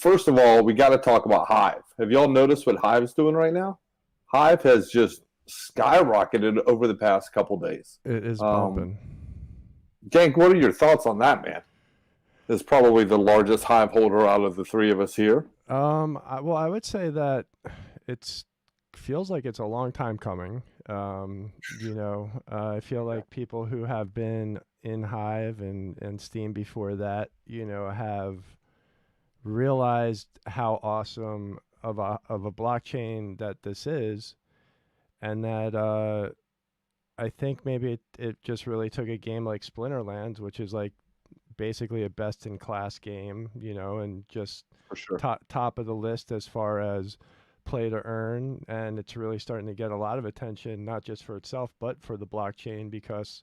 first of all, we got to talk about Hive. Have y'all noticed what Hive's doing right now? Hive has just skyrocketed over the past couple days. It is bumping. Gank, what are your thoughts on that, man? Is probably the largest Hive holder out of the three of us here. Well, I would say that it's feels like it's a long time coming. I feel like people who have been in Hive and Steam before that, have realized how awesome of a blockchain that this is, and that I think maybe it just really took a game like Splinterlands, which is like basically a best in class game, and just For sure. top of the list as far as play to earn, and it's really starting to get a lot of attention, not just for itself but for the blockchain, because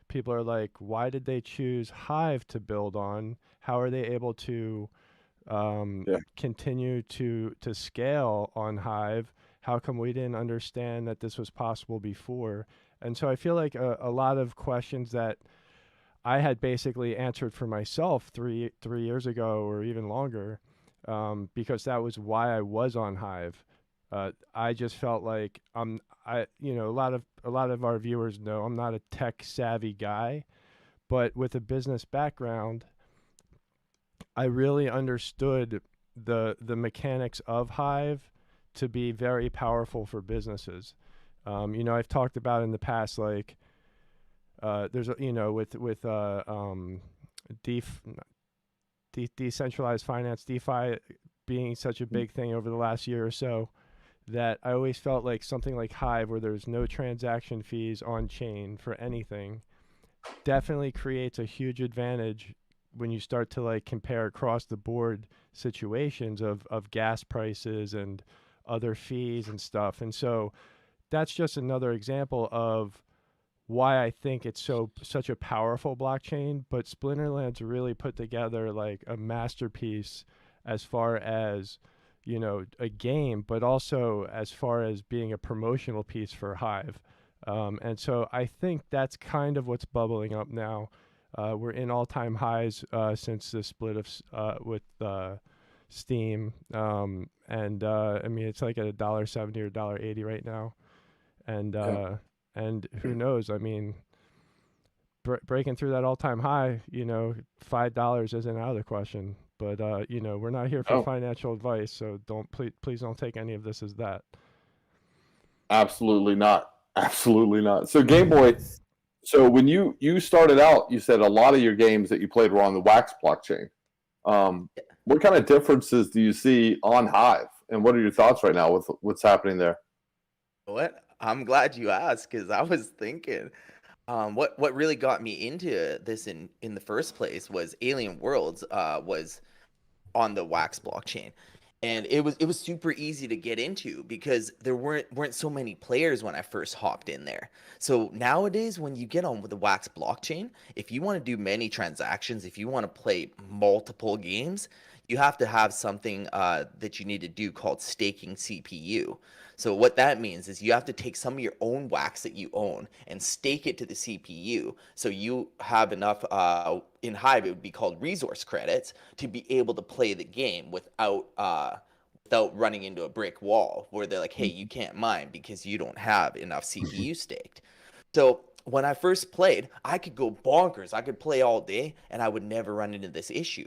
people are like, why did they choose Hive to build on? How are they able to continue to scale on Hive? How come we didn't understand that this was possible before? And so I feel like a lot of questions that I had basically answered for myself three years ago or even longer, because that was why I was on Hive. I just felt like a lot of our viewers know I'm not a tech savvy guy, but with a business background, I really understood the mechanics of Hive to be very powerful for businesses. I've talked about in the past, like there's with decentralized finance, DeFi being such a big thing over the last year or so, that I always felt like something like Hive, where there's no transaction fees on chain for anything, definitely creates a huge advantage when you start to like compare across the board situations of gas prices and other fees and stuff. And so that's just another example of why I think it's such a powerful blockchain. But Splinterlands really put together like a masterpiece as far as a game, but also as far as being a promotional piece for Hive. And so I think that's kind of what's bubbling up now. We're in all-time highs since the split of with Steam, and I mean it's like at $1.70 or $1.80 right now, and and who knows? I mean, breaking through that all-time high, $5 isn't out of the question. But we're not here for financial advice, so please don't take any of this as that. Absolutely not. Absolutely not. So Gameboy, so when you started out, you said a lot of your games that you played were on the Wax blockchain. What kind of differences do you see on Hive, and what are your thoughts right now with what's happening there? What? I'm glad you asked, because I was thinking, what really got me into this in the first place was Alien Worlds was on the Wax blockchain, and it was super easy to get into because there weren't so many players when I first hopped in there. So nowadays, when you get on with the Wax blockchain, if you want to do many transactions, if you want to play multiple games, you have to have something that you need to do called staking CPU. So what that means is you have to take some of your own Wax that you own and stake it to the CPU. So you have enough, in Hive, it would be called resource credits, to be able to play the game without running into a brick wall where they're like, hey, you can't mine because you don't have enough CPU staked. So when I first played, I could go bonkers. I could play all day and I would never run into this issue.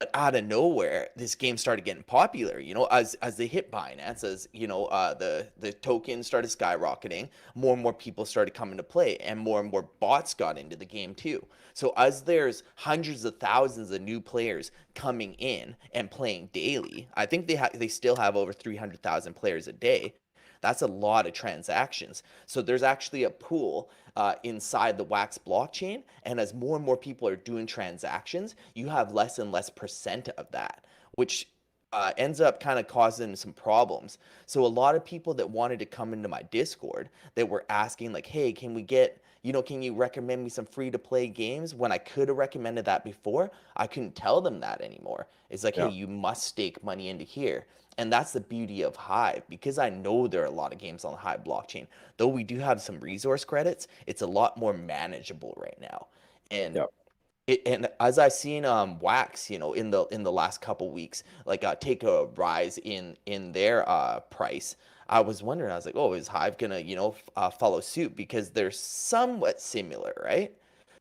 But out of nowhere, this game started getting popular. As they hit Binance, as the tokens started skyrocketing, more and more people started coming to play, and more bots got into the game too. So as there's hundreds of thousands of new players coming in and playing daily, I think they still have over 300,000 players a day. That's a lot of transactions. So there's actually a pool inside the Wax blockchain, and as more and more people are doing transactions, you have less and less percent of that, which ends up kind of causing some problems. So a lot of people that wanted to come into my Discord, that were asking like, hey, can we get, can you recommend me some free to play games? When I could have recommended that before, I couldn't tell them that anymore. It's like, hey, you must stake money into here. And that's the beauty of Hive, because I know there are a lot of games on the Hive blockchain. Though we do have some resource credits, it's a lot more manageable right now. And And as I've seen Wax, in the last couple weeks, like take a rise in their price, I was wondering, I was like, oh, is Hive gonna follow suit, because they're somewhat similar, right?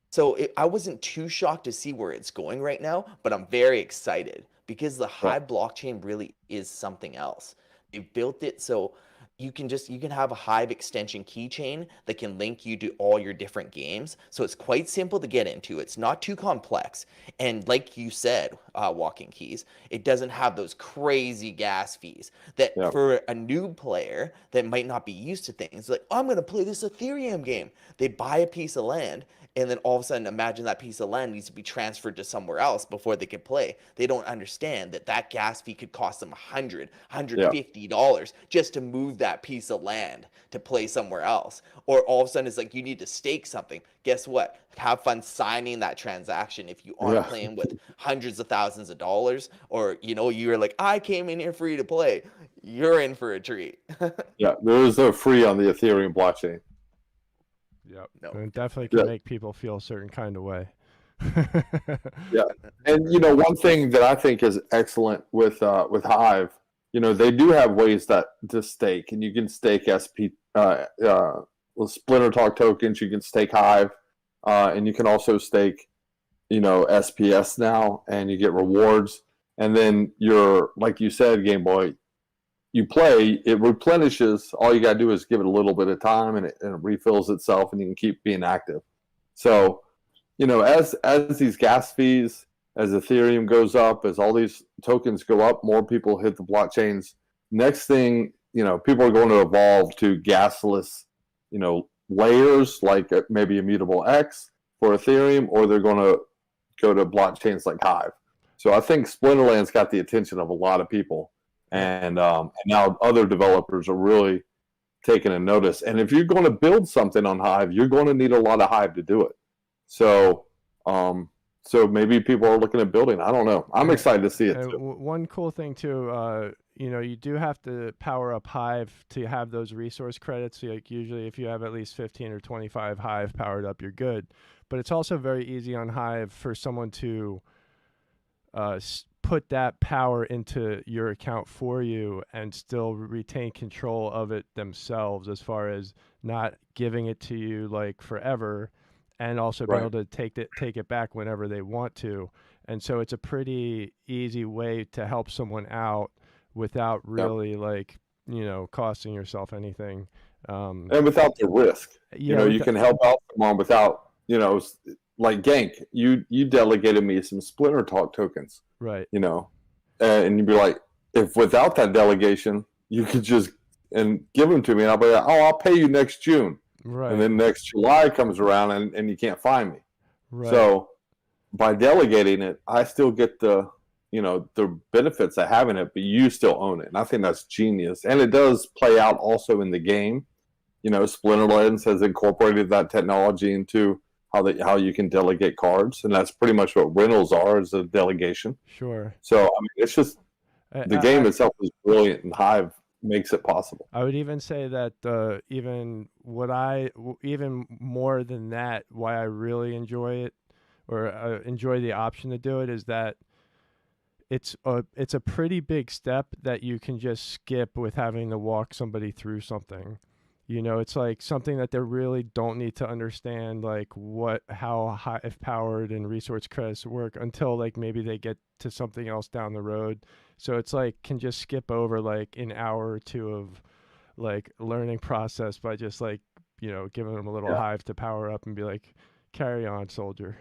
So I wasn't too shocked to see where it's going right now, but I'm very excited because the Yeah. Hive blockchain really is something else. They've built it so you can have a Hive extension keychain that can link you to all your different games. So it's quite simple to get into. It's not too complex, and like you said, Walking Keys, it doesn't have those crazy gas fees that Yeah. for a new player that might not be used to things, like, I'm going to play this Ethereum game. They buy a piece of land, and then all of a sudden, imagine that piece of land needs to be transferred to somewhere else before they can play. They don't understand that that gas fee could cost them $100, Yeah. $150 just to move that piece of land to play somewhere else. Or all of a sudden, it's like you need to stake something. Guess what? Have fun signing that transaction if you aren't Yeah. playing with hundreds of thousands of dollars, or you're like, I came in here free to play. You're in for a treat. Yeah. There is no free on the Ethereum blockchain. Yep. No. And it definitely can Yeah. make people feel a certain kind of way. Yeah. And one thing that I think is excellent with Hive, they do have ways to stake, and you can stake Splinter Talk tokens. You can stake Hive, and you can also stake, SPS now, and you get rewards. And then like you said, Game Boy, you play, it replenishes. All you got to do is give it a little bit of time, and it refills itself, and you can keep being active. So, as these gas fees, as Ethereum goes up, as all these tokens go up, more people hit the blockchains. Next thing, people are going to evolve to gasless, layers, like maybe Immutable X for Ethereum, or they're going to go to blockchains like Hive. So I think Splinterlands got the attention of a lot of people. And now other developers are really taking a notice. And if you're going to build something on Hive, you're going to need a lot of Hive to do it. So maybe people are looking at building. I don't know. I'm excited to see it too. One cool thing too, you do have to power up Hive to have those resource credits. So like usually if you have at least 15 or 25 Hive powered up, you're good. But it's also very easy on Hive for someone to put that power into your account for you and still retain control of it themselves, as far as not giving it to you like forever, and also be able to take it back whenever they want to. And so it's a pretty easy way to help someone out without really costing yourself anything. And without the risk. You can help out someone without, like Gank, you delegated me some Splinter Talk tokens. Right. And you'd be like, if without that delegation, you could just give them to me, and I'll be like, oh, I'll pay you next June. Right. And then next July comes around and you can't find me. Right. So by delegating it, I still get the benefits of having it, but you still own it. And I think that's genius. And it does play out also in the game. Splinterlands has incorporated that technology into how you can delegate cards, and that's pretty much what rentals are, is a delegation. Sure. So it's just the game itself is brilliant, and Hive makes it possible. I would even say that even more than that, why I really enjoy it, or enjoy the option to do it, is that it's a pretty big step that you can just skip with having to walk somebody through something. It's like something that they really don't need to understand, like how Hive powered and resource credits work, until like maybe they get to something else down the road. So it's like can just skip over like an hour or two of like learning process by just like giving them a little Hive to power up and be like, carry on, soldier.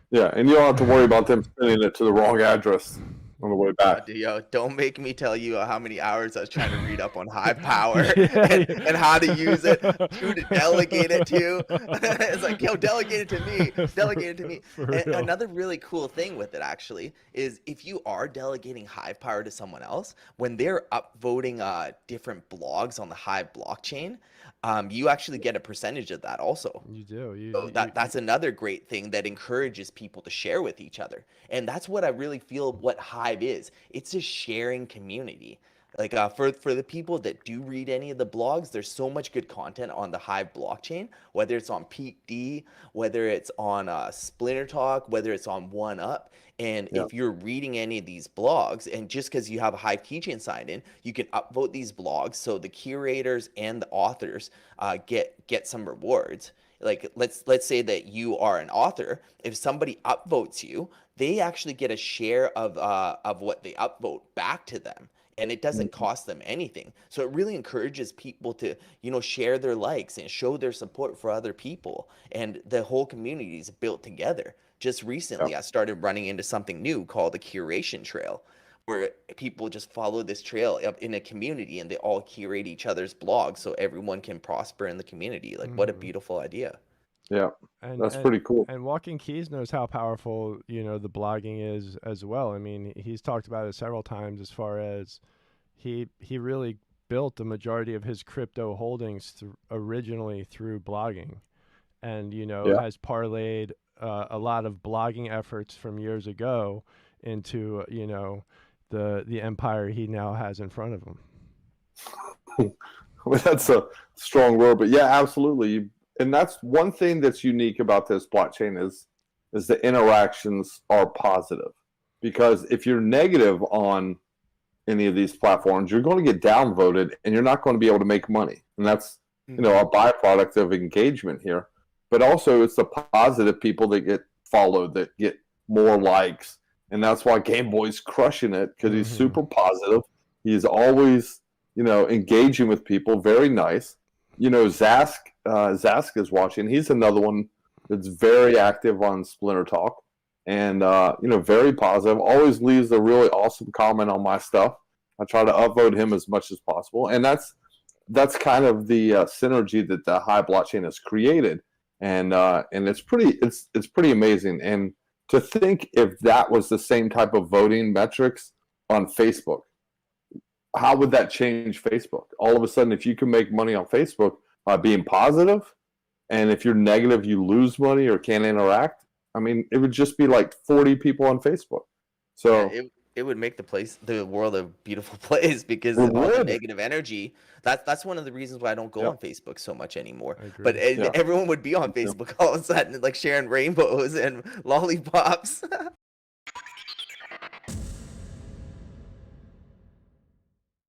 Yeah, and you don't have to worry about them sending it to the wrong address on the way back. Don't make me tell you how many hours I was trying to read up on Hive power and how to use it, who to delegate it to. It's like, delegate it to me. Delegate it to me. And another really cool thing with it, actually, is if you are delegating Hive power to someone else, when they're upvoting different blogs on the Hive blockchain, you actually get a percentage of that also. You do. So that's another great thing that encourages people to share with each other. And that's what I really feel what Hive is. It's a sharing community. Like for the people that do read any of the blogs, there's so much good content on the Hive blockchain, whether it's on Peak D, whether it's on Splinter Talk, whether it's on One Up. And Yeah. if you're reading any of these blogs, and just because you have a Hive keychain signed in, you can upvote these blogs so the curators and the authors get some rewards. Like let's say that you are an author. If somebody upvotes you, they actually get a share of what they upvote back to them, and it doesn't cost them anything. So it really encourages people to, share their likes and show their support for other people. And the whole community is built together. Just recently, I started running into something new called the curation trail, where people just follow this trail up in a community and they all curate each other's blogs so everyone can prosper in the community. Like, what a beautiful idea. Yeah. And That's pretty cool. And Walking Keys knows how powerful, the blogging is as well. I mean, he's talked about it several times as far as he really built the majority of his crypto holdings originally through blogging, and has parlayed a lot of blogging efforts from years ago into the empire he now has in front of him. Well, that's a strong word, but yeah, absolutely. And that's one thing that's unique about this blockchain is the interactions are positive. Because if you're negative on any of these platforms, you're going to get downvoted and you're not going to be able to make money. And that's, a byproduct of engagement here. But also it's the positive people that get followed, that get more likes. And that's why Gameboy's crushing it, because he's super positive. He's always, engaging with people. Very nice. Zask is watching. He's another one that's very active on Splinter Talk, and very positive. Always leaves a really awesome comment on my stuff. I try to upvote him as much as possible, and that's kind of the synergy that the Hive blockchain has created, and it's pretty amazing. And to think if that was the same type of voting metrics on Facebook, how would that change Facebook? All of a sudden, if you can make money on Facebook by being positive, and if you're negative, you lose money or can't interact. I mean, it would just be like 40 people on Facebook. So it would make the world a beautiful place, because of all the negative energy. That's one of the reasons why I don't go on Facebook so much anymore. But everyone would be on Facebook all of a sudden, like sharing rainbows and lollipops.